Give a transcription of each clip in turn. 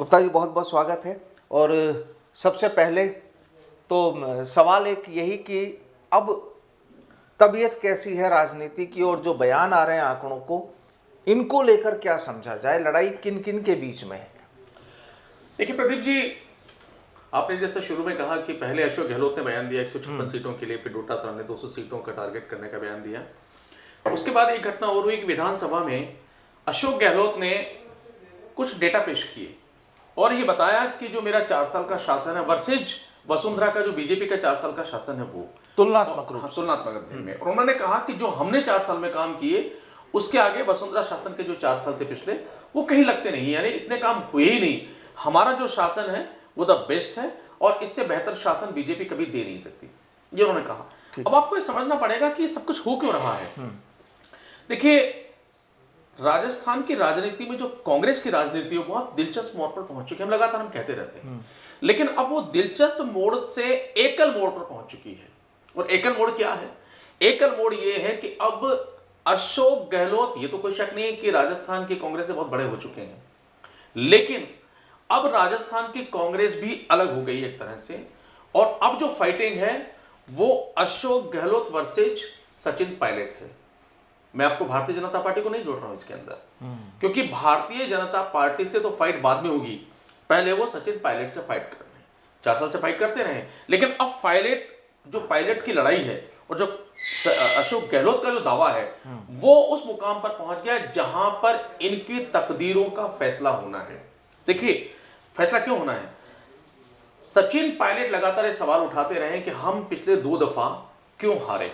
गुप्ता जी बहुत बहुत स्वागत है। और सबसे पहले तो सवाल एक यही कि अब तबीयत कैसी है राजनीति की, और जो बयान आ रहे हैं आंकड़ों को, इनको लेकर क्या समझा जाए, लड़ाई किन किन के बीच में है? देखिए प्रदीप जी, आपने जैसे शुरू में कहा कि पहले अशोक गहलोत ने बयान दिया 156 सीटों के लिए, फिर डोटासरा ने 200 सीटों का टारगेट करने का बयान दिया। उसके बाद एक घटना और हुई कि विधानसभा में अशोक गहलोत ने कुछ डेटा पेश किए और ये बताया कि जो मेरा 4 साल का शासन है वर्सेज वसुंधरा का जो बीजेपी का 4 साल का शासन है वो तुलनात्मक रूप से। तुलनात्मक अध्ययन में, और उन्होंने कहा कि जो हमने 4 साल में काम किए उसके आगे वसुंधरा शासन के जो 4 साल थे पिछले, वो कहीं लगते नहीं, यानी इतने काम हुए ही नहीं। हमारा जो शासन है वो द बेस्ट है और इससे बेहतर शासन बीजेपी कभी दे नहीं सकती, ये उन्होंने कहा। अब आपको ये समझना पड़ेगा कि सब कुछ हो क्यों रहा है। देखिए, राजस्थान की राजनीति में जो कांग्रेस की राजनीति है बहुत दिलचस्प मोड़ पर पहुंच चुकी है। हम लगातार कहते रहते हैं, लेकिन अब वो दिलचस्प मोड़ से एकल मोड़ पर पहुंच चुकी है। और एकल मोड़ क्या है? एकल मोड़ ये है कि अब अशोक गहलोत, ये तो कोई शक नहीं है कि राजस्थान की कांग्रेस से बहुत बड़े हो चुके हैं, लेकिन अब राजस्थान की कांग्रेस भी अलग हो गई एक तरह से। और अब जो फाइटिंग है वो अशोक गहलोत वर्सेज सचिन पायलट है। मैं आपको भारतीय जनता पार्टी को नहीं जोड़ रहा हूं इसके अंदर, क्योंकि भारतीय जनता पार्टी से तो फाइट बाद में होगी, पहले वो सचिन पायलट से फाइट कर रहे हैं। 4 साल से फाइट करते रहे, लेकिन अब पायलट की लड़ाई है और जो अशोक गहलोत का जो दावा है वो उस मुकाम पर पहुंच गया जहां पर इनकी तकदीरों का फैसला होना है। देखिए, फैसला क्यों होना है? सचिन पायलट लगातार ये सवाल उठाते रहे कि हम पिछले 2 दफा क्यों हारे।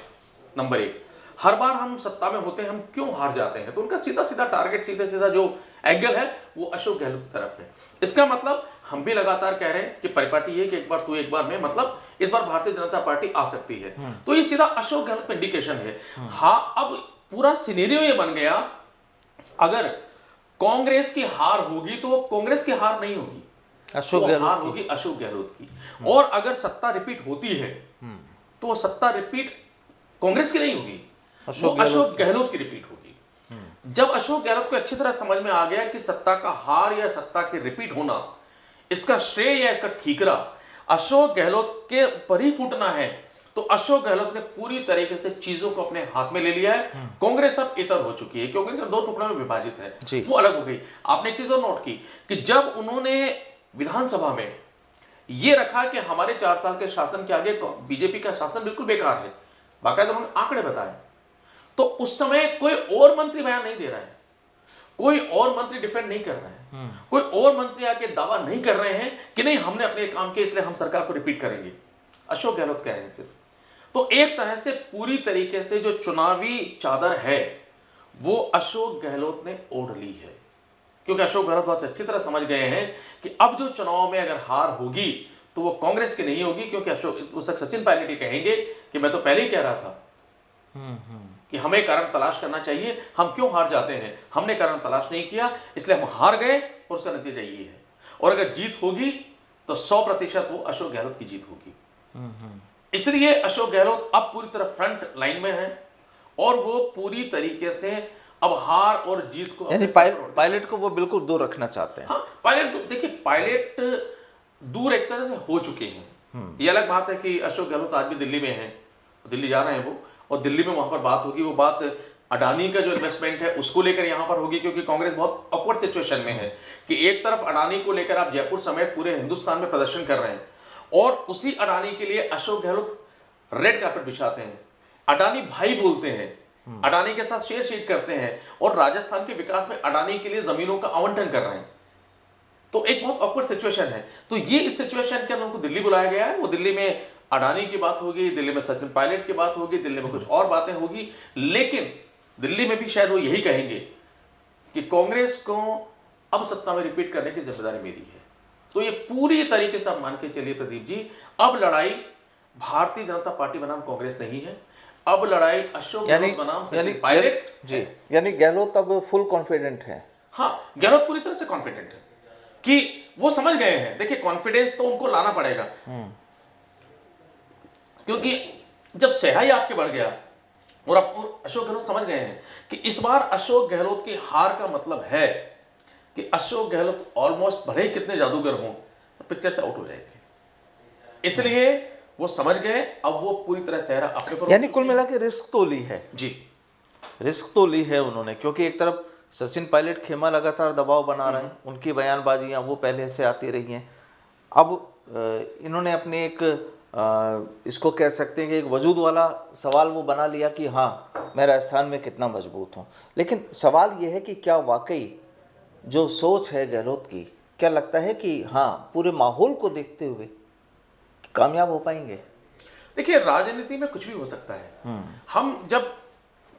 नंबर 1, हर बार हम सत्ता में होते हैं, हम क्यों हार जाते हैं? तो उनका सीधा सीधा टारगेट, सीधे सीधा जो एंगल है वो अशोक गहलोत की तरफ है। इसका मतलब हम भी लगातार कह रहे हैं कि परिपाटी ये कि एक बार तू एक बार मैं, मतलब इस बार भारतीय जनता पार्टी आ सकती है। तो ये सीधा अशोक गहलोत पे इंडिकेशन है। हाँ, अब पूरा सिनेरियो ये बन गया, अगर कांग्रेस की हार होगी तो वो कांग्रेस की हार नहीं होगी, अशोक वो हार गहलोत होगी अशोक गहलोत की। और अगर सत्ता रिपीट होती है तो वो सत्ता रिपीट कांग्रेस की नहीं होगी, अशोक गहलोत की रिपीट होगी। जब अशोक गहलोत को अच्छी तरह समझ में आ गया कि सत्ता का हार या सत्ता की रिपीट होना, इसका श्रेय या इसका ठीकरा अशोक गहलोत के पर ही फूटना है, तो अशोक गहलोत ने पूरी तरीके से चीजों को अपने हाथ में ले लिया है। कांग्रेस अब इतर हो चुकी है, क्योंकि 2 टुकड़ों में विभाजित है, वो अलग हो गई। आपने एक चीज और नोट की कि जब उन्होंने विधानसभा में यह रखा कि हमारे 4 साल के शासन के आगे बीजेपी का शासन बिल्कुल बेकार है, बाकायदा उन्होंने आंकड़े बताए, तो उस समय कोई और मंत्री बयान नहीं दे रहा है, कोई और मंत्री डिफेंड नहीं कर रहे हैं, कोई और मंत्री आके दावा नहीं कर रहे हैं कि नहीं हमने अपने काम किए इसलिए हम सरकार को रिपीट करेंगे। अशोक गहलोत कह रहे हैं सिर्फ। तो एक तरह से पूरी तरीके से जो चुनावी चादर है वो अशोक गहलोत ने ओढ़ ली है, क्योंकि अशोक गहलोत बहुत अच्छी तरह समझ गए हैं कि अब जो चुनाव में अगर हार होगी तो वो कांग्रेस की नहीं होगी, क्योंकि अशोक उस वक्त सचिन पायलट ये कहेंगे कि मैं तो पहले ही कह रहा था कि हमें कारण तलाश करना चाहिए, हम क्यों हार जाते हैं, हमने कारण तलाश नहीं किया इसलिए हम हार गए, और उसका नतीजा ये है। और अगर जीत होगी तो 100% वो अशोक गहलोत की जीत होगी। इसलिए अशोक गहलोत अब पूरी तरह फ्रंट लाइन में है और वो पूरी तरीके से अब हार और जीत को, यानी पायलट को वो बिल्कुल दूर रखना चाहते हैं। हाँ, देखिए पायलट दूर एक तरह से हो चुके हैं। ये अलग बात है कि अशोक गहलोत आज भी दिल्ली में है, दिल्ली जा रहे हैं वो, और दिल्ली में वहां पर बात होगी, वो बात अडानी का जो इन्वेस्टमेंट है उसको लेकर यहां पर होगी, क्योंकि कांग्रेस बहुत ऑकवर्ड सिचुएशन में है कि एक तरफ अडानी को लेकर आप जयपुर समेत पूरे हिंदुस्तान में प्रदर्शन कर रहे हैं, और उसी अडानी के लिए अशोक गहलोत रेड कार्पेट बिछाते हैं, अडानी भाई बोलते हैं, अडानी के साथ शेयर शीट करते हैं, और राजस्थान के विकास में अडानी के लिए जमीनों का आवंटन कर रहे हैं। तो एक बहुत ऑकवर्ड सिचुएशन है। तो ये इस सिचुएशन के अंदर उनको दिल्ली बुलाया गया है। वो दिल्ली में अडानी की बात होगी, दिल्ली में सचिन पायलट की बात होगी, दिल्ली में कुछ और बातें होगी, लेकिन दिल्ली में भी शायद वो यही कहेंगे कि कांग्रेस को अब सत्ता में रिपीट करने की जिम्मेदारी मेरी है। तो ये पूरी तरीके से आप मान के चलिए प्रदीप जी, अब लड़ाई भारतीय जनता पार्टी बनाम कांग्रेस नहीं है, अब लड़ाई अशोक गहलोत बनाम सचिन पायलट जी। यानी गहलोत अब फुल कॉन्फिडेंट है। हाँ, गहलोत पूरी तरह से कॉन्फिडेंट है कि वो समझ गए हैं। देखिए, कॉन्फिडेंस तो उनको लाना पड़ेगा, क्योंकि जब सहाय आपके बढ़ गया और अशोक गहलोत समझ गए हैं कि इस बार अशोक गहलोत की हार का मतलब है कि अशोक गहलोत ऑलमोस्ट भले ही कितने जादूगर हों तो पिक्चर से आउट हो जाएंगे, इसलिए वो समझ गए अब वो पूरी तरह सेहरा अपने पर। यानी कुल मिला के रिस्क तो ली है, जी, रिस्क तो ली है उन्होंने, क्योंकि एक तरफ सचिन पायलट खेमा लगातार दबाव बना रहे हैं, उनकी बयानबाजियां वो पहले से आती रही हैं। अब इन्होंने अपने एक इसको कह सकते हैं कि एक वजूद वाला सवाल वो बना लिया कि हाँ मैं राजस्थान में कितना मजबूत हूँ। लेकिन सवाल ये है कि क्या वाकई जो सोच है गहलोत की, क्या लगता है कि हाँ पूरे माहौल को देखते हुए कामयाब हो पाएंगे? देखिए राजनीति में कुछ भी हो सकता है। हम जब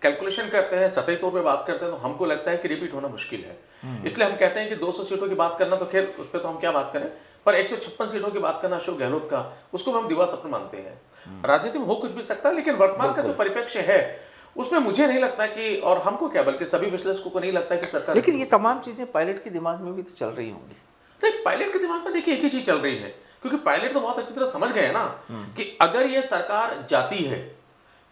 कैलकुलेशन करते हैं, सतही तौर पे बात करते हैं, तो हमको लगता है कि रिपीट होना मुश्किल है। इसलिए हम कहते हैं कि 200 सीटों की बात करना, तो खैर उस पर तो हम क्या बात करें, पर 156 सीटों की बात करना अशोक गहलोत का, उसको हम दिवा सपना मानते हैं। राजनीति में हो कुछ भी सकता है, लेकिन वर्तमान का जो परिप्रेक्ष्य है उसमें मुझे नहीं लगता कि, और हमको क्या बल्कि सभी विश्लेषकों को नहीं लगता कि सरकार। लेकिन ये तमाम चीजें पायलट के दिमाग में भी तो चल रही होंगी। तो पायलट के दिमाग में देखिए एक ही चीज चल रही है, क्योंकि पायलट तो बहुत अच्छी तरह समझ गए ना कि अगर ये सरकार जाती है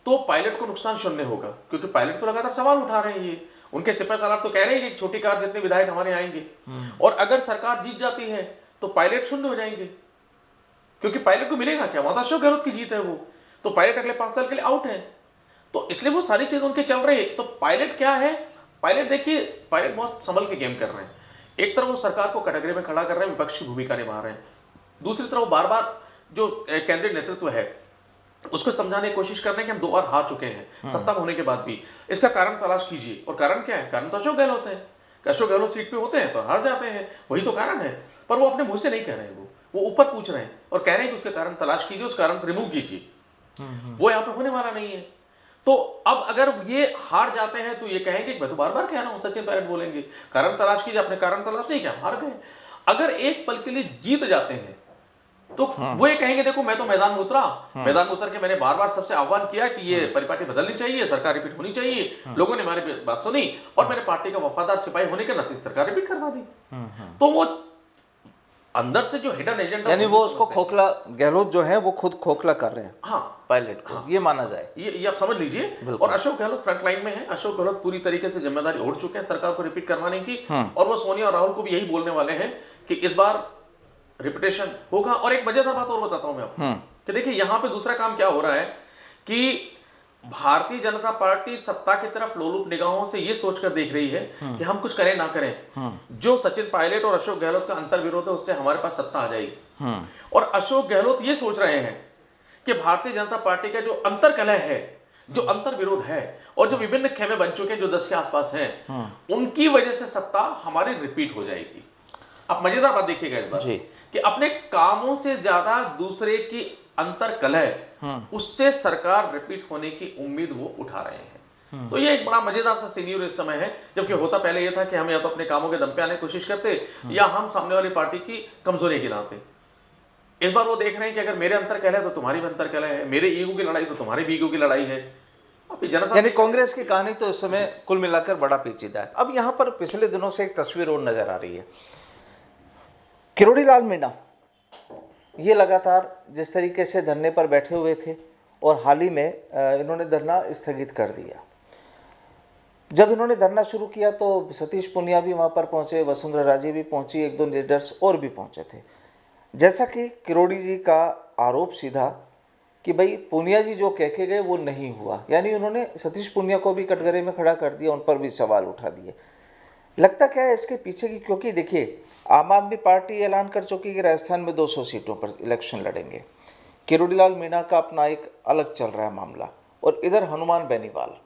तो पायलट को नुकसान शून्य होगा, क्योंकि पायलट तो लगातार सवाल उठा रहे हैं। ये उनके सिपह सालार तो कह रहे हैं कि छोटी कार जितने विधायक हमारे आएंगे, और अगर सरकार जीत जाती है तो पायलट शून्य हो जाएंगे, क्योंकि पायलट को मिलेगा क्या, वहां तो अशोक गहलोत की जीत है वो, तो पायलट अगले 5 साल के लिए आउट है। तो इसलिए वो सारी चीज उनके चल रही है। तो पायलट क्या है, पायलट देखिए, पायलट बहुत संभल के गेम कर रहे हैं। एक तरफ वो सरकार को कटघरे में खड़ा कर रहे हैं, विपक्ष की भूमिका निभा रहे हैं, दूसरी तरफ वो बार बार जो केंद्रीय नेतृत्व है उसको समझाने की कोशिश कर रहे हैं कि हम 2 बार हार चुके हैं सत्ता में होने के बाद भी, इसका कारण तलाश कीजिए। और कारण क्या है, कारण तो अशोक गहलोत है कि अशोक गहलोत सीट पे होते हैं तो हार जाते हैं, वही तो कारण है। पर वो अपने मुंह से नहीं कह रहे हैं, वो ऊपर पूछ रहे हैं और कह रहे हैं कि उसके कारण तलाश कीजिए, उस कारण को रिमूव कीजिए। वो यहाँ पे होने वाला नहीं है। तो अब अगर ये हार जाते हैं तो ये कहेंगे कि मैं तो बार बार कह रहा हूं, सचिन पायलट बोलेंगे कारण तलाश कीजिए, अपने कारण तलाश नहीं किया, हार गए। अगर एक पल के लिए जीत जाते हैं तो वो ये कहेंगे देखो मैं तो मैदान में उतरा, मैदान में उतर के मैंने बार बार सबसे आह्वान किया कि ये परिपाटी बदलनी चाहिए, सरकार रिपीट होनी चाहिए, लोगों ने हमारी बात सुनी और मैंने पार्टी का वफादार सिपाही होने के नाते सरकार रिपीट करवा दी। तो वो अंदर से जो हिडन एजेंडा, यानी वो उसको खोखला, गहलोत जो है वो खुद खोखला कर रहे हैं हाँ पायलट को, ये माना जाए, ये आप समझ लीजिए। और अशोक गहलोत फ्रंट लाइन में है, अशोक गहलोत पूरी तरीके से जिम्मेदारी ओढ़ चुके हैं सरकार को रिपीट करवाने की, और वो सोनिया और राहुल को भी यही बोलने वाले हैं कि इस बार रिपीटेशन होगा। और एक मजेदार बात और बताता हूं मैं आपको कि देखिए यहां पे दूसरा काम क्या हो रहा है कि भारतीय जनता पार्टी सत्ता की तरफ लोलुप निगाहों से ये सोचकर देख रही है कि हम कुछ करें ना करें, जो सचिन पायलट और अशोक गहलोत का अंतर विरोध है उससे हमारे पास सत्ता आ जाएगी। और अशोक गहलोत ये सोच रहे हैं कि भारतीय जनता पार्टी का जो अंतर कलह है, जो अंतर विरोध है और जो विभिन्न खेमे बन चुके हैं जो 10 के आसपास हैं, उनकी वजह से सत्ता हमारी रिपीट हो जाएगी। अब मजेदार बात देखिएगा इस बार कि अपने कामों से ज्यादा दूसरे की अंतर कलह, उससे सरकार रिपीट होने की उम्मीद वो उठा रहे हैं। तो ये एक बड़ा मजेदार सा सीनियर इस समय है, जबकि होता पहले ये था कि हम या तो अपने कामों के दम पे आने की कोशिश करते या हम सामने वाली पार्टी की कमजोरी गिनाते। इस बार वो देख रहे हैं कि अगर मेरे अंतर कलह है तो तुम्हारी भी अंतर कलह है, मेरे ईगो की लड़ाई तो तुम्हारी भी ईगो की लड़ाई है। अब जनता, यानी कांग्रेस की कहानी तो इस समय कुल मिलाकर बड़ा पेचीदा है। अब यहाँ पर पिछले दिनों से एक तस्वीर और नजर आ रही है, किरोड़ी लाल मीणा ये लगातार जिस तरीके से धरने पर बैठे हुए थे और हाल ही में इन्होंने धरना स्थगित कर दिया। जब इन्होंने धरना शुरू किया तो सतीश पूनिया भी वहाँ पर पहुँचे, वसुंधरा राजे भी पहुँची, 1-2 लीडर्स और भी पहुँचे थे। जैसा कि किरोड़ी जी का आरोप सीधा कि भाई पूनिया जी जो कह के गए वो नहीं हुआ, यानी उन्होंने सतीश पूनिया को भी कटघरे में खड़ा कर दिया, उन पर भी सवाल उठा दिए। लगता क्या है इसके पीछे की, क्योंकि देखिए आम आदमी पार्टी ऐलान कर चुकी है कि राजस्थान में 200 सीटों पर इलेक्शन लड़ेंगे, किरोड़ी लाल मीणा का अपना एक अलग चल रहा है मामला, और इधर हनुमान बेनीवाल।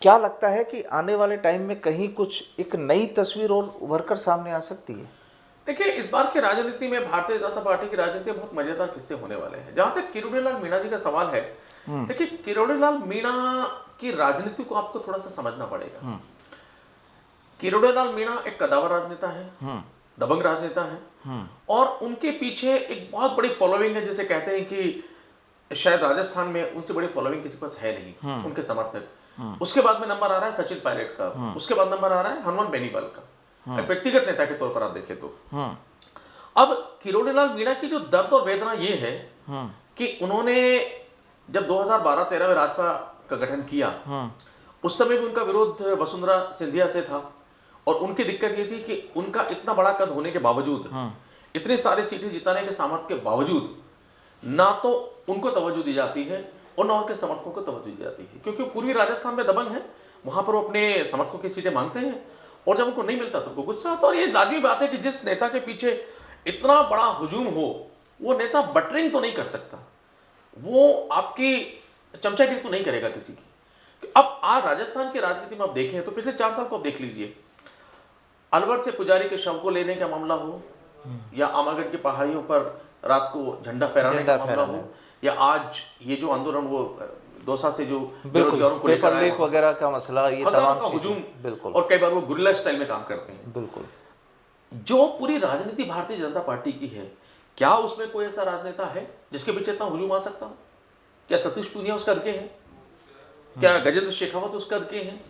क्या लगता है कि आने वाले टाइम में कहीं कुछ एक नई तस्वीर और उभर कर सामने आ सकती है? देखिए इस बार की राजनीति में भारतीय जनता पार्टी की राजनीति में बहुत मजेदार किस्से होने वाले हैं। जहां तक किरोड़ी लाल मीणा जी का सवाल है, देखिए किरोड़ी लाल मीणा की राजनीति को आपको थोड़ा सा समझना पड़ेगा। किरोड़ी लाल मीणा एक कदावर राजनेता है, दबंग राजनेता है, और उनके पीछे एक बहुत बड़ी फॉलोइंग है। जैसे कहते हैं कि शायद राजस्थान में उनसे बड़ी फॉलोइंग किसी पास है नहीं, उनके समर्थक। उसके बाद में नंबर आ रहा है सचिन पायलट का, उसके बाद नंबर आ रहा है हनुमान बेनीवाल का, व्यक्तिगत नेता के तौर पर आप देखें तो। अब किरोड़ी लाल मीणा की जो दर्द और वेदना ये है कि उन्होंने जब 2012-13 में राजपा का गठन किया, उस समय भी उनका विरोध वसुंधरा सिंधिया से था, और उनकी दिक्कत ये थी कि उनका इतना बड़ा कद होने के बावजूद, इतने सारे सीटें जिताने के सामर्थ्य के बावजूद, ना तो उनको तवज्जो दी जाती है और ना उनके समर्थकों को तवज्जो दी जाती है, क्योंकि पूर्वी राजस्थान में दबंग है, वहां पर वो अपने समर्थकों की सीटें मांगते हैं और जब उनको नहीं मिलता तो उनको गुस्सा आता है। और ये लाजमी बात है कि जिस नेता के पीछे इतना बड़ा हुजूम हो, वो नेता बटरिंग तो नहीं कर सकता, वो आपकी चमचागिरी तो नहीं करेगा किसी की। अब आज राजस्थान की राजनीति में आप देखें तो पिछले 4 साल को आप देख लीजिए, अलवर से पुजारी के शव को लेने का मामला हो, या आमागढ़ की पहाड़ियों पर रात को झंडा फहराने का मामला हो, या आज ये जो आंदोलन वो दौसा से जो बेरोजगारों को लेकर पेपर लीक वगैरह का मसला, ये तमाम हुजूम, बिल्कुल, और कई बार वो गुरिल्ला स्टाइल में काम करते हैं। बिल्कुल, जो पूरी राजनीति भारतीय जनता पार्टी की है, क्या उसमें कोई ऐसा राजनेता है जिसके पीछे इतना हुजूम आ सकता हो? क्या सतीश पूनिया उस करके हैं? क्या गजेंद्र शेखावत उस करके हैं?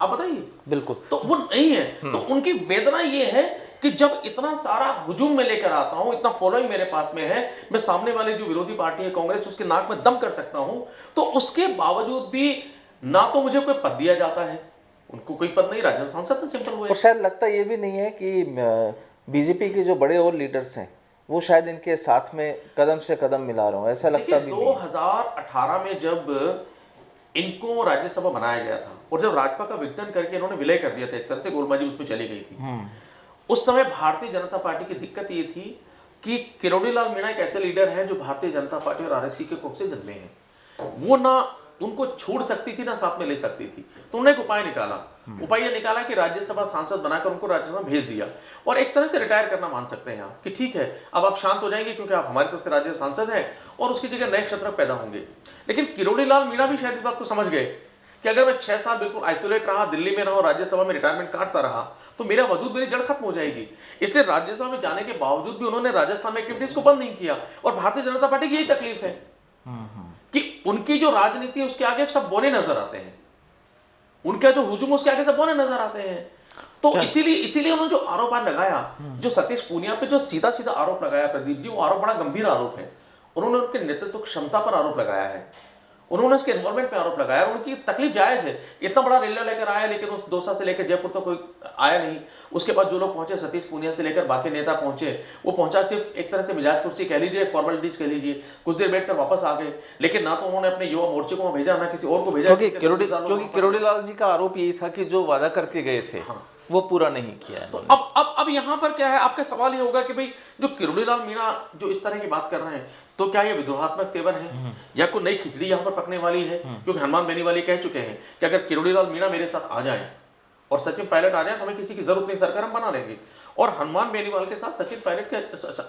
आप बताइए। बिल्कुल, तो वो नहीं है। तो उनकी वेदना ये है कि जब इतना सारा हुजूम में लेकर आता हूं, इतना फॉलोइंग मेरे पास में है, मैं सामने वाले जो विरोधी पार्टी है कांग्रेस, उसके नाक में दम कर सकता हूं, तो उसके बावजूद भी ना तो मुझे कोई पद दिया जाता है, उनको कोई पद नहीं, राज्यसभा सांसद में सिंपल हुए। और शायद लगता ये भी नहीं है कि बीजेपी के जो बड़े और लीडर्स हैं वो शायद इनके साथ में कदम से कदम मिला रहे हो, ऐसा लगता भी नहीं। 2018 में जब इनको राज्यसभा बनाया गया था और जब राजपा का विघटन करके इन्होंने विलय कर दिया था, एक तरह से गोलबाजी उसमें चली गई थी, उस समय भारतीय जनता पार्टी की दिक्कत ये थी कि किरोड़ी लाल मीणा एक ऐसे लीडर हैं जो भारतीय जनता पार्टी और आरएसपी के कुख से जन्मे हैं। वो ना उनको छोड़ सकती थी ना साथ में ले सकती थी, तो उन्होंने एक उपाय निकाला। उपाय ये निकाला कि राज्यसभा सांसद बनाकर उनको राज्यसभा भेज दिया और एक तरह से रिटायर करना मान सकते हैं आप कि ठीक है अब आप शांत हो जाएंगे क्योंकि आप हमारी तरफ से राज्य सांसद हैं और उसकी जगह नए क्षेत्र पैदा होंगे। लेकिन किरोड़ी लाल मीणा भी शायद इस बात को समझ गए कि अगर मैं 6 साल बिल्कुल आइसोलेट रहा, दिल्ली में रहा और राज्यसभा में रिटायरमेंट काटता रहा तो मेरा वजूद, मेरी जड़ खत्म हो जाएगी। इसलिए राज्यसभा में जाने के बावजूद भी उन्होंने राजस्थान में एक्टिविटीज को बंद नहीं किया। और भारतीय जनता पार्टी की यही तकलीफ है कि उनकी जो राजनीति है उसके आगे सब बोने नजर आते हैं, उनका जो हुजूम उसके आगे सब बोने नजर आते हैं। तो इसीलिए उन्होंने जो आरोप लगाया, जो सतीश पूनिया पे जो सीधा सीधा आरोप लगाया प्रदीप जी, वो आरोप बड़ा गंभीर आरोप है। उन्होंने उनके नेतृत्व क्षमता पर आरोप लगाया है, उन्होंने उसके एनवायरमेंट पे आरोप लगाया। उनकी तकलीफ जायज है, इतना बड़ा रेलवे लेकर आया लेकिन उस दौसा से लेकर जयपुर तक कोई आया नहीं। उसके बाद जो लोग पहुंचे, सतीश पूनिया से लेकर बाकी नेता पहुंचे, वो पहुंचा सिर्फ एक तरह से मिजाज कुर्सी कह लीजिए, फॉर्मेलिटीज कह लीजिए, कुछ देर बैठकर वापस आ गए। लेकिन ना तो उन्होंने अपने युवा मोर्चे को भेजा, ना किसी और को भेजा, क्योंकि किरोड़ी लाल जी का आरोप यही था कि जो वादा करके गए थे वो पूरा नहीं किया है। तो अब यहाँ पर क्या है, आपका सवाल ये होगा कि भाई जो किरोड़ी लाल मीणा जो इस तरह की बात कर रहे हैं, तो क्या ये विद्रोहात्मक तेवर है या कोई नई खिचड़ी यहाँ पर पकने वाली है? क्योंकि हनुमान बेनीवाल कह चुके हैं कि अगर किरोड़ी लाल मीणा मेरे साथ आ जाए और सचिन पायलट आ जाए तो हमें किसी की जरूरत नहीं, सरकार हम बना लेंगे। और हनुमान बेनीवाल के साथ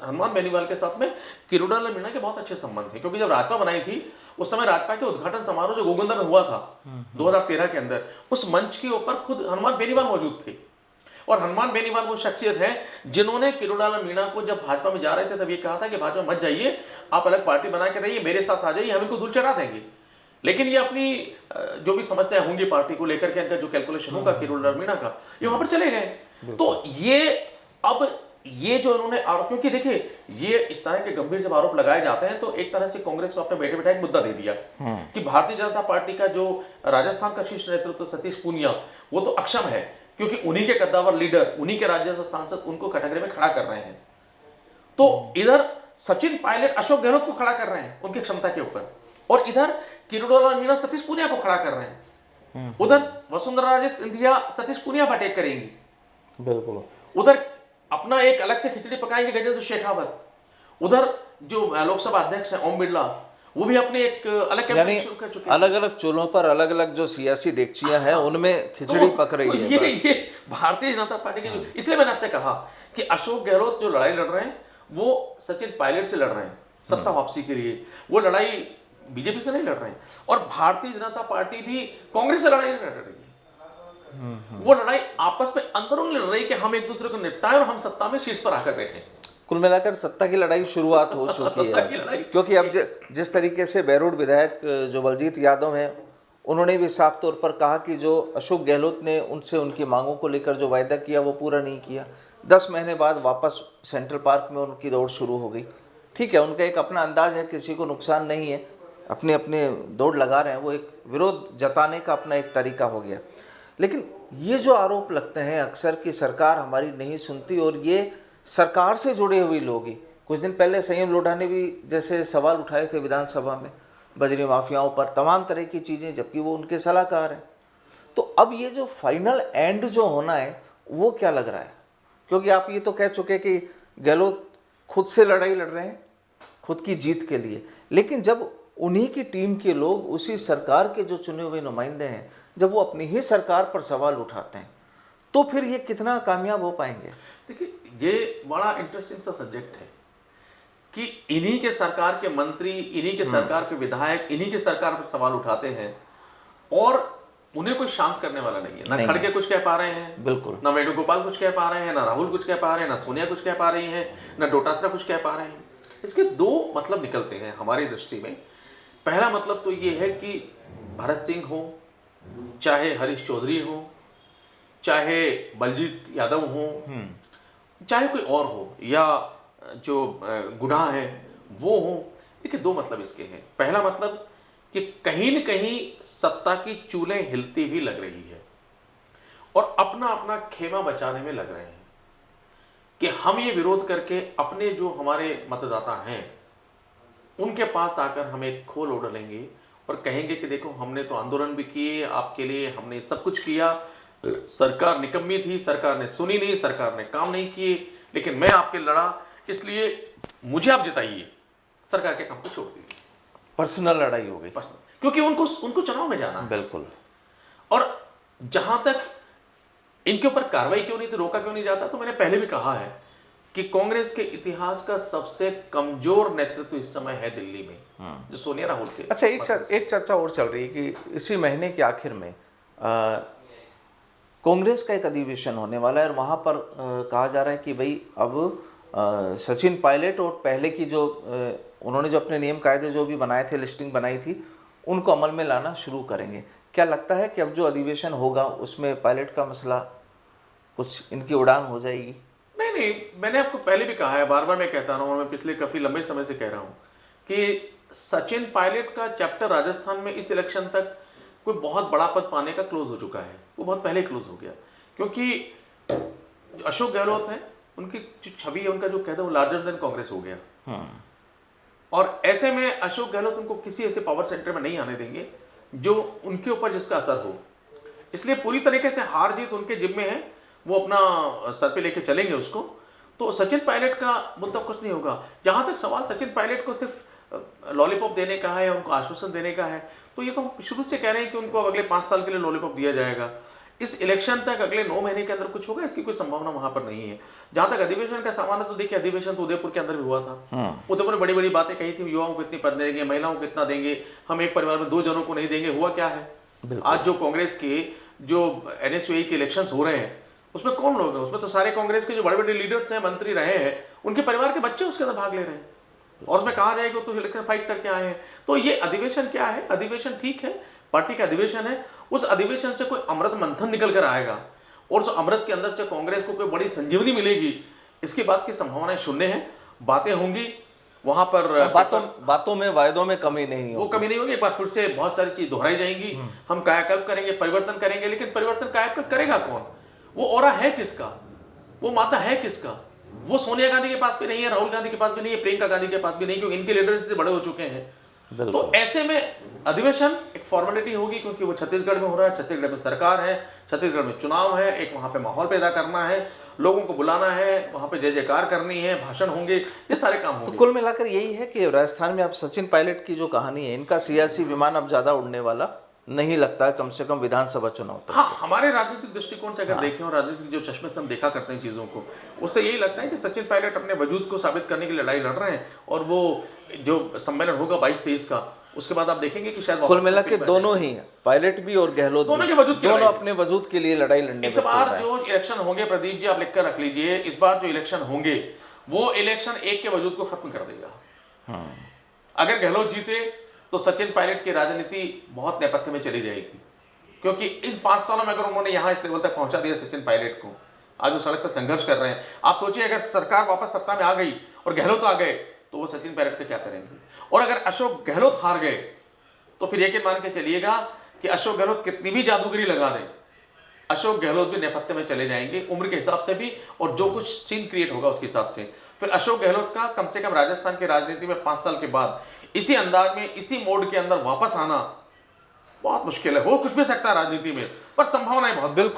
हनुमान बेनीवाल के साथ में किरोड़ी लाल मीणा के बहुत अच्छे संबंध थे, क्योंकि जब राजपा बनाई थी उस समय राजपा के उद्घाटन समारोह जो गोगुंदा में हुआ था 2013 के अंदर, उस मंच के ऊपर खुद हनुमान बेनीवाल मौजूद थे। और हनुमान बेनीवाल वो शख्सियत है जिन्होंने किरोड़ी लाल मीणा को जब भाजपा में जा रहे थे तब ये कहा था कि भाजपा मत जाइए, आप अलग पार्टी बना के रहिए, मेरे साथ आ जाइए, हम इनको धूल चढ़ा देंगे। लेकिन ये अपनी जो भी समस्या होंगी पार्टी को लेकर के, इनका जो कैलकुलेशन होगा किरोड़ी लाल मीणा का, ये वहां पर चले गए। तो ये जो उन्होंने आरोप, क्योंकि देखिए ये इस तरह के गंभीर जब आरोप लगाए जाते हैं तो एक तरह से कांग्रेस को अपने बैठे बैठे एक मुद्दा दे दिया कि भारतीय जनता पार्टी का जो राजस्थान का शीर्ष नेतृत्व सतीश पूनिया, वो तो अक्षम है, क्योंकि उन्हीं के कद्दावर लीडर, उन्हीं के राज्यसभा सांसद उनको कैटेगरी में खड़ा कर रहे हैं। तो इधर सचिन पायलट अशोक गहलोत को खड़ा कर रहे हैं उनकी क्षमता के ऊपर, और इधर किरोड़ी लाल मीणा सतीश पूनिया को खड़ा कर रहे हैं। उधर वसुंधरा राजे सिंधिया सतीश पूनिया पर अटैक करेंगी, बिल्कुल। उधर अपना एक अलग से खिचड़ी पकाएंगे गजेंद्र शेखावत, उधर जो लोकसभा अध्यक्ष है ओम बिरला, वो भी अपने एक अलग कैंपेन शुरू कर चुके हैं। अलग अलग चूल्हों पर अलग अलग जो सियासी डेगचियां हैं उनमें खिचड़ी पक रही है। ये भारतीय जनता पार्टी के जो, इसलिए मैंने आपसे कहा कि अशोक गहलोत जो लड़ाई लड़ रहे हैं वो सचिन पायलट से लड़ रहे हैं सत्ता वापसी के लिए, वो लड़ाई बीजेपी से नहीं लड़ रहे हैं। और भारतीय जनता पार्टी भी कांग्रेस से लड़ाई नहीं लड़ रही है, वो लड़ाई आपस में अंदरूनी लड़ रही है कि हम एक दूसरे को निपटाएं और हम सत्ता में शीर्ष पर आकर बैठे। कुल मिलाकर सत्ता की लड़ाई शुरुआत हो चुकी है, क्योंकि अब जिस तरीके से बैरूड विधायक जो बलजीत यादव हैं, उन्होंने भी साफ तौर पर कहा कि जो अशोक गहलोत ने उनसे उनकी मांगों को लेकर जो वायदा किया वो पूरा नहीं किया। 10 महीने बाद वापस सेंट्रल पार्क में उनकी दौड़ शुरू हो गई। ठीक है, उनका एक अपना अंदाज है, किसी को नुकसान नहीं है, अपने अपने दौड़ लगा रहे हैं, वो एक विरोध जताने का अपना एक तरीका हो गया। लेकिन ये जो आरोप लगते हैं अक्सर कि सरकार हमारी नहीं सुनती, और ये सरकार से जुड़े हुए लोग ही, कुछ दिन पहले संयम लोढ़ा ने भी जैसे सवाल उठाए थे विधानसभा में बजरी माफियाओं पर, तमाम तरह की चीज़ें, जबकि वो उनके सलाहकार हैं। तो अब ये जो फाइनल एंड जो होना है वो क्या लग रहा है? क्योंकि आप ये तो कह चुके कि गहलोत खुद से लड़ाई लड़ रहे हैं खुद की जीत के लिए, लेकिन जब उन्हीं की टीम के लोग, उसी सरकार के जो चुने हुए नुमाइंदे हैं, जब वो अपनी ही सरकार पर सवाल उठाते हैं, तो फिर ये कितना कामयाब हो पाएंगे? देखिए, ये बड़ा इंटरेस्टिंग सा सब्जेक्ट है कि इन्हीं के सरकार के मंत्री, इन्हीं के सरकार के विधायक, इन्हीं के सरकार पर सवाल उठाते हैं और उन्हें कोई शांत करने वाला नहीं है। ना खड़गे कुछ कह पा रहे हैं, बिल्कुल, ना वेणुगोपाल कुछ कह पा रहे हैं, ना राहुल कुछ कह पा रहे हैं, ना सोनिया कुछ कह पा रही हैं, ना डोटासरा कुछ कह पा रहे हैं। इसके दो मतलब निकलते हैं हमारी दृष्टि में। पहला मतलब तो ये है कि भरत सिंह हो, चाहे हरीश चौधरी हो, चाहे बलजीत यादव हो, चाहे कोई और हो, या जो गुनाह है वो हो। देखिए, दो मतलब इसके हैं। पहला मतलब कि कहीं न कहीं सत्ता की चूलें हिलती भी लग रही है और अपना अपना खेमा बचाने में लग रहे हैं कि हम ये विरोध करके अपने जो हमारे मतदाता हैं उनके पास आकर हम एक खोल उड़ेंगे और कहेंगे कि देखो, हमने तो आंदोलन भी किए आपके लिए, हमने सब कुछ किया, सरकार निकम्मी थी, सरकार ने सुनी नहीं, सरकार ने काम नहीं किए, लेकिन मैं आपके लड़ा, इसलिए मुझे आप जिताइए, सरकार के काम को छोड़ दीजिए। पर्सनल लड़ाई हो गई, क्योंकि उनको चुनाव में जाना है। बिल्कुल। और जहां तक इनके ऊपर कार्रवाई क्यों नहीं थी, रोका क्यों नहीं जाता, तो मैंने पहले भी कहा है कि कांग्रेस के इतिहास का सबसे कमजोर नेतृत्व इस समय है दिल्ली में, जो सोनिया राहुल के। अच्छा, एक चर्चा और चल रही है कि इसी महीने के आखिर में कांग्रेस का एक अधिवेशन होने वाला है और वहाँ पर कहा जा रहा है कि भाई अब सचिन पायलट और पहले की जो उन्होंने जो अपने नियम कायदे जो भी बनाए थे, लिस्टिंग बनाई थी, उनको अमल में लाना शुरू करेंगे। क्या लगता है कि अब जो अधिवेशन होगा उसमें पायलट का मसला, कुछ इनकी उड़ान हो जाएगी? नहीं, मैंने आपको पहले भी कहा है, बार बार मैं कहता रहा हूँ और मैं पिछले काफी लंबे समय से कह रहा हूँ कि सचिन पायलट का चैप्टर राजस्थान में इस इलेक्शन तक कोई बहुत बड़ा पद पाने का क्लोज हो चुका है। वो बहुत पहले क्लोज हो गया, क्योंकि जो अशोक गहलोत हैं, उनकी जो छवि है, उनका जो कहते हैं वो लार्जर देन कांग्रेस हो गया। और ऐसे में अशोक गहलोत उनको किसी ऐसे पावर सेंटर में नहीं आने देंगे जो उनके ऊपर जिसका असर हो। इसलिए पूरी तरीके से हार जीत उनके जिम्मे है, वो अपना सर पे लेके चलेंगे उसको। तो सचिन पायलट का मुद्दा कुछ नहीं होगा। जहां तक सवाल सचिन पायलट को सिर्फ लॉलीपॉप देने का है या उनको आश्वासन देने का है, तो ये तो हम शुरू से कह रहे हैं कि उनको अगले 5 साल के लिए लॉलीपॉप दिया जाएगा। इस इलेक्शन तक अगले 9 महीने के अंदर कुछ होगा, इसकी कोई संभावना वहां पर नहीं है। जहां तक अधिवेशन का सामान है, तो देखिए, अधिवेशन तो उदयपुर के अंदर भी हुआ था। उदयपुर ने बड़ी बड़ी बातें कही थी, युवाओं को इतनी पद देंगे, महिलाओं को इतना देंगे, हम एक परिवार में 2 जनों को नहीं देंगे। हुआ क्या है? आज जो कांग्रेस के जो NSUI के इलेक्शन हो रहे हैं, उसमें कौन लोग हैं? उसमें तो सारे कांग्रेस के जो बड़े बड़े लीडर्स हैं, मंत्री रहे हैं, उनके परिवार के बच्चे उसके अंदर भाग ले रहे हैं और उसमें कहा जाएगा तो इलेक्शन फाइट करके आए हैं। तो ये अधिवेशन क्या है? अधिवेशन ठीक है, पार्टी का अधिवेशन है। उस अधिवेशन से कोई अमृत मंथन निकल कर आएगा और उस अमृत के अंदर से कांग्रेस को कोई बड़ी संजीवनी मिलेगी, इसकी बात की संभावनाएं शून्य है। बातें होंगी वहां पर, बातों में, वायदों में कमी नहीं होगी, वो कमी नहीं होगी। एक बार फिर से बहुत सारी चीज दोहराई जाएंगी, हम कायाकल्प करेंगे, परिवर्तन करेंगे, लेकिन परिवर्तन कायाकल्प करेगा कौन? वो ऑरा है किसका? वो माता है किसका? वो सोनिया गांधी के पास भी नहीं है, राहुल गांधी के पास भी नहीं है, प्रियंका गांधी के पास भी नहीं, क्योंकि इनके लीडर से बड़े हो चुके हैं। तो ऐसे में अधिवेशन एक फॉर्मेलिटी होगी, क्योंकि वो छत्तीसगढ़ में हो रहा है, छत्तीसगढ़ में सरकार है, छत्तीसगढ़ में चुनाव है, एक वहां पे माहौल पैदा करना है, लोगों को बुलाना है, वहां पे जय जयकार करनी है, भाषण होंगे, ये सारे काम होंगे। तो कुल मिलाकर यही है कि राजस्थान में अब सचिन पायलट की जो कहानी है, इनका सियासी विमान अब ज्यादा उड़ने वाला नहीं लगता है, कम से कम विधानसभा चुनाव तक। हाँ, हमारे राजनीतिक दृष्टिकोण से अगर देखें और राजनीतिक जो चश्मे से हम देखा करते हैं चीजों को, उससे यही लगता है कि सचिन पायलट अपने वजूद को साबित करने की लड़ाई लड़ रहे हैं। और वो जो सम्मेलन होगा 22-23 का, उसके बाद आप देखेंगे कि शायद कुल मिला के दोनों ही, पायलट भी और गहलोत दोनों के वजूद, दोनों अपने वजूद के लिए लड़ाई लड़ने। इस बार जो इलेक्शन होंगे, प्रदीप जी आप लिखकर रख लीजिए, इस बार जो इलेक्शन होंगे वो इलेक्शन एक के वजूद को खत्म कर देगा। अगर गहलोत जीते तो सचिन पायलट की राजनीति बहुत नेपथ्य में चली जाएगी, क्योंकि इन 5 सालों में अगर उन्होंने यहां इस लेवल तक पहुंचा दिया सचिन पायलट को, आज वो सड़क पर संघर्ष कर रहे हैं। आप सोचिए, अगर सरकार वापस सत्ता में आ गई और गहलोत आ गए तो वो सचिन पायलट का क्या करेंगे? और अगर अशोक गहलोत हार गए तो फिर यकीन मान के चलिएगा कि अशोक गहलोत कितनी भी जादूगरी लगा दें, अशोक गहलोत भी नेपथ्य में चले जाएंगे उम्र के हिसाब से भी, और जो कुछ सीन क्रिएट होगा उसके हिसाब से। फिर अशोक गहलोत का कम से कम राजस्थान की राजनीति में 5 साल के बाद इसी अंदाज में, इसी मोड के अंदर वापस आना बहुत मुश्किल है। हो कुछ भी सकता है राजनीति में, पर संभावनाएं बहुत। बिल्कुल।